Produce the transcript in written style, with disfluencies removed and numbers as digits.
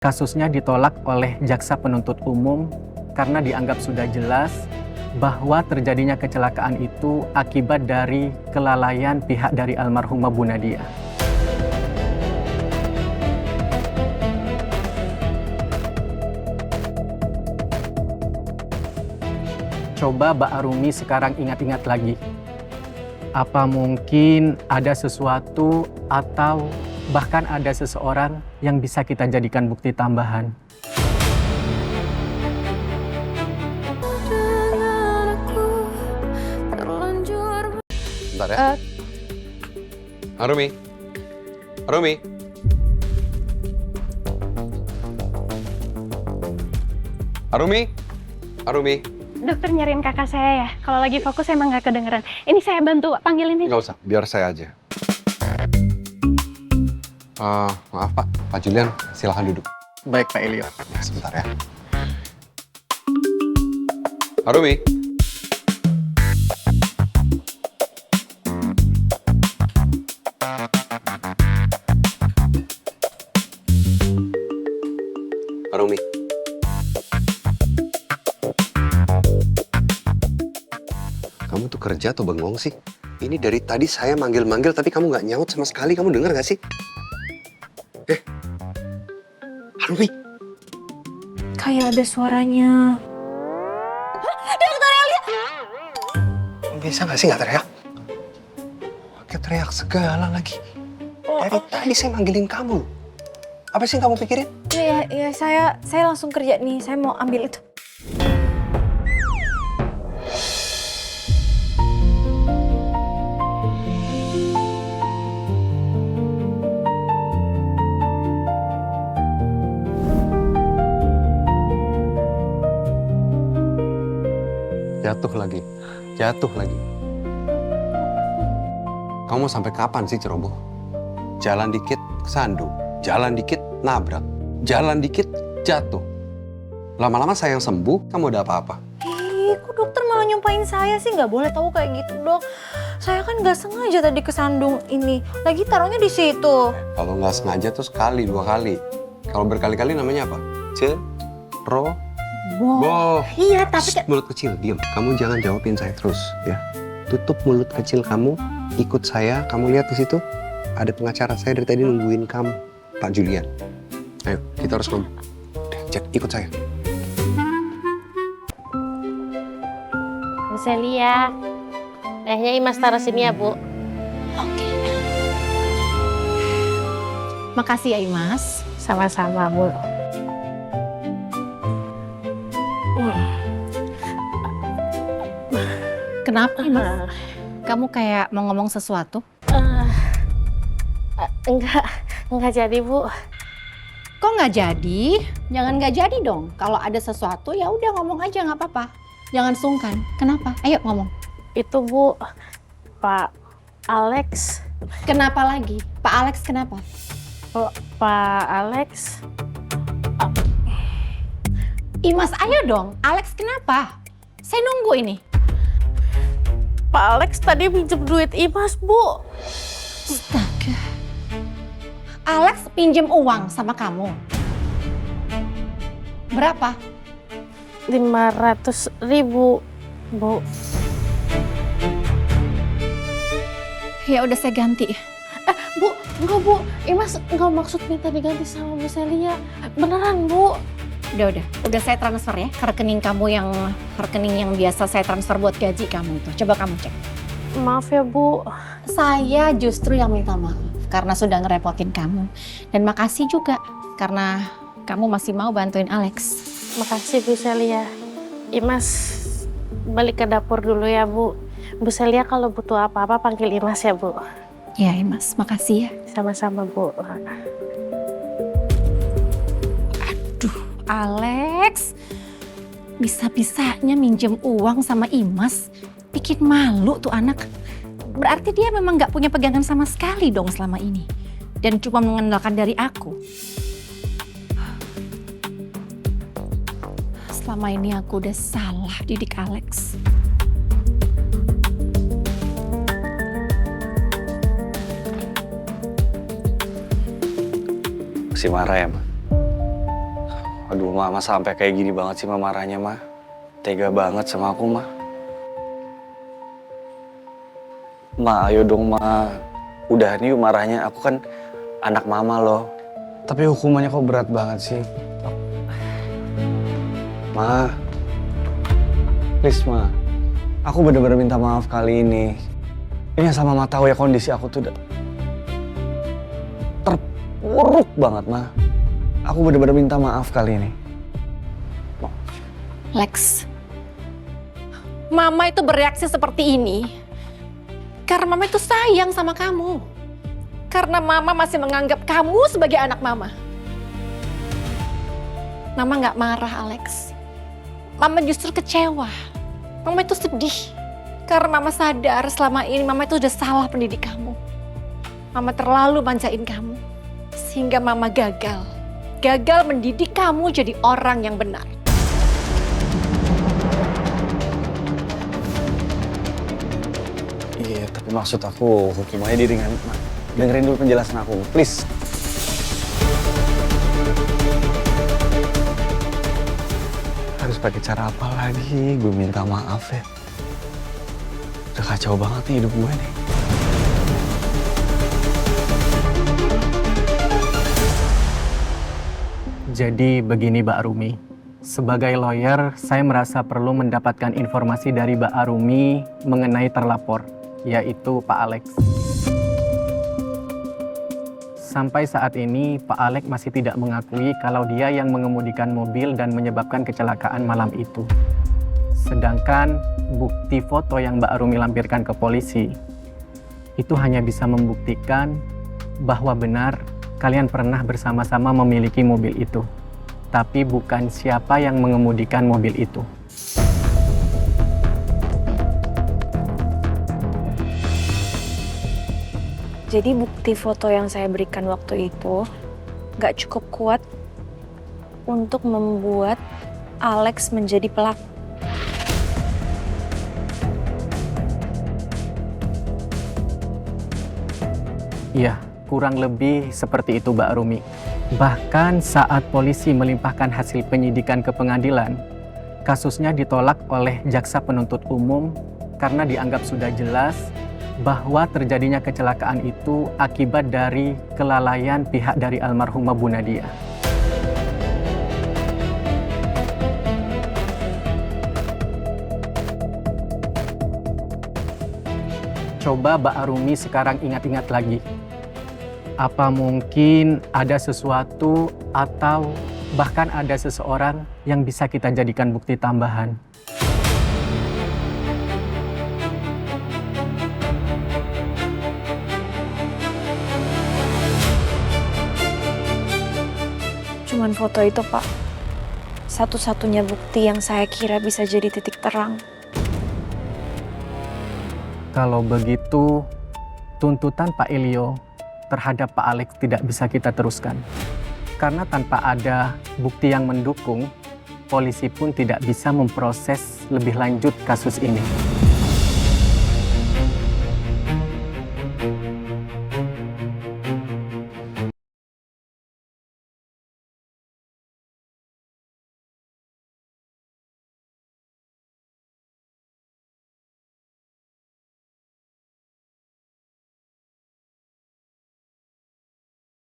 Kasusnya ditolak oleh jaksa penuntut umum karena dianggap sudah jelas bahwa terjadinya kecelakaan itu akibat dari kelalaian pihak dari almarhumah Bu Nadia. Coba Mbak Arumi sekarang ingat-ingat lagi. Apa mungkin ada sesuatu atau bahkan ada seseorang yang bisa kita jadikan bukti tambahan? Bentar ya. Arumi. Arumi. Arumi. Arumi. Dokter nyariin kakak saya ya. Kalau lagi fokus emang nggak kedengeran. Ini saya bantu panggilin ini. Nggak usah, biar saya aja. Maaf Pak, Pak Julian, silahkan duduk. Baik Pak Elio. Ya, sebentar ya. Arumi. Arumi. Kamu tuh kerja atau bengong sih? Ini dari tadi saya manggil-manggil tapi kamu nggak nyaut sama sekali. Kamu dengar nggak sih? Arumi. Kayak ada suaranya. Bisa nggak sih nggak teriak? Pakai teriak segala lagi. Dari tadi saya manggilin kamu. Apa sih yang kamu pikirin? Iya, saya langsung kerja nih. Saya mau ambil itu. Jatuh lagi. Jatuh lagi. Kamu mau sampai kapan sih ceroboh? Jalan dikit kesandung, jalan dikit nabrak, jalan dikit jatuh. Lama-lama saya yang sembuh, kamu ada apa-apa? Kok dokter malah nyumpahin saya sih? Nggak boleh tahu kayak gitu dok. Saya kan nggak sengaja tadi kesandung ini. Lagi taruhnya di situ. Kalau nggak sengaja tuh sekali, dua kali. Kalau berkali-kali namanya apa? Ceroboh. Iya, tapi Shh, mulut kecil, diam. Kamu jangan jawabin saya terus, ya. Tutup mulut kecil kamu, ikut saya. Kamu lihat di situ, ada pengacara saya dari tadi nungguin kamu, Pak Julian. Ayo, kita harus ngomong. Cek, ikut saya. Bu Celia, tehnya Imas taruh sini ya, Bu. Oke. Makasih ya Imas. Sama-sama, Bu. Kenapa, Imas? Kamu kayak mau ngomong sesuatu? Enggak jadi, Bu. Kok nggak jadi? Jangan nggak jadi dong. Kalau ada sesuatu ya udah ngomong aja nggak apa-apa. Jangan sungkan. Kenapa? Ayo ngomong. Itu, Bu, Pak Alex. Kenapa lagi? Pak Alex kenapa? Pak Alex. Imas, ayo dong. Alex kenapa? Saya nunggu ini. Pak Alex tadi pinjam duit Imas, Bu. Astaga. Alex pinjem uang sama kamu. Berapa? 500.000, Bu. Ya udah saya ganti. Bu, enggak, Bu. Imas enggak maksud minta diganti sama Bu Celia. Beneran, Bu. Udah saya transfer ya ke rekening kamu rekening yang biasa saya transfer buat gaji kamu itu. Coba kamu cek. Maaf ya, Bu. Saya justru yang minta maaf karena sudah ngerepotin kamu. Dan makasih juga karena kamu masih mau bantuin Alex. Makasih, Bu Celia. Imas balik ke dapur dulu ya, Bu. Bu Celia kalau butuh apa-apa panggil Imas ya, Bu. Ya, Imas, makasih ya. Sama-sama, Bu. Alex, bisa-bisanya minjem uang sama Imas, bikin malu tuh anak. Berarti dia memang nggak punya pegangan sama sekali dong selama ini. Dan cuma mengandalkan dari aku. Selama ini aku udah salah didik Alex. Masih marah ya, Ma? Aduh, Ma, masa sampai kayak gini banget sih Ma marahnya, Ma. Tega banget sama aku, Ma. Ma, ayo dong, Ma. Udah nih marahnya, aku kan anak Mama loh. Tapi hukumannya kok berat banget sih. Ma, please, Ma. Aku bener-bener minta maaf kali ini. Ini sama Mama tahu ya kondisi aku tuh udah terpuruk banget, Ma. Aku bener-bener minta maaf kali ini. Lex, Mama itu bereaksi seperti ini karena Mama itu sayang sama kamu. Karena Mama masih menganggap kamu sebagai anak Mama. Mama nggak marah, Alex. Mama justru kecewa. Mama itu sedih. Karena Mama sadar selama ini Mama itu udah salah pendidik kamu. Mama terlalu manjain kamu. Sehingga Mama gagal. Gagal mendidik kamu jadi orang yang benar. Iya, tapi maksud aku hukumannya diringan. Ma, dengerin dulu penjelasan aku, please. Harus pakai cara apa lagi? Gue minta maaf ya. Udah kacau banget nih hidup gue nih. Jadi begini Mbak Arumi, sebagai lawyer saya merasa perlu mendapatkan informasi dari Mbak Arumi mengenai terlapor, yaitu Pak Alex. Sampai saat ini Pak Alex masih tidak mengakui kalau dia yang mengemudikan mobil dan menyebabkan kecelakaan malam itu. Sedangkan bukti foto yang Mbak Arumi lampirkan ke polisi itu hanya bisa membuktikan bahwa benar kalian pernah bersama-sama memiliki mobil itu, tapi bukan siapa yang mengemudikan mobil itu. Jadi bukti foto yang saya berikan waktu itu nggak cukup kuat untuk membuat Alex menjadi pelaku. Iya, kurang lebih seperti itu Mbak Arumi. Bahkan saat polisi melimpahkan hasil penyidikan ke pengadilan, kasusnya ditolak oleh jaksa penuntut umum karena dianggap sudah jelas bahwa terjadinya kecelakaan itu akibat dari kelalaian pihak dari almarhumah Bu Nadia. Coba Mbak Arumi sekarang ingat-ingat lagi. Apa mungkin ada sesuatu atau bahkan ada seseorang yang bisa kita jadikan bukti tambahan? Cuman foto itu, Pak. Satu-satunya bukti yang saya kira bisa jadi titik terang. Kalau begitu, tuntutan Pak Elio terhadap Pak Alex tidak bisa kita teruskan. Karena tanpa ada bukti yang mendukung, polisi pun tidak bisa memproses lebih lanjut kasus ini.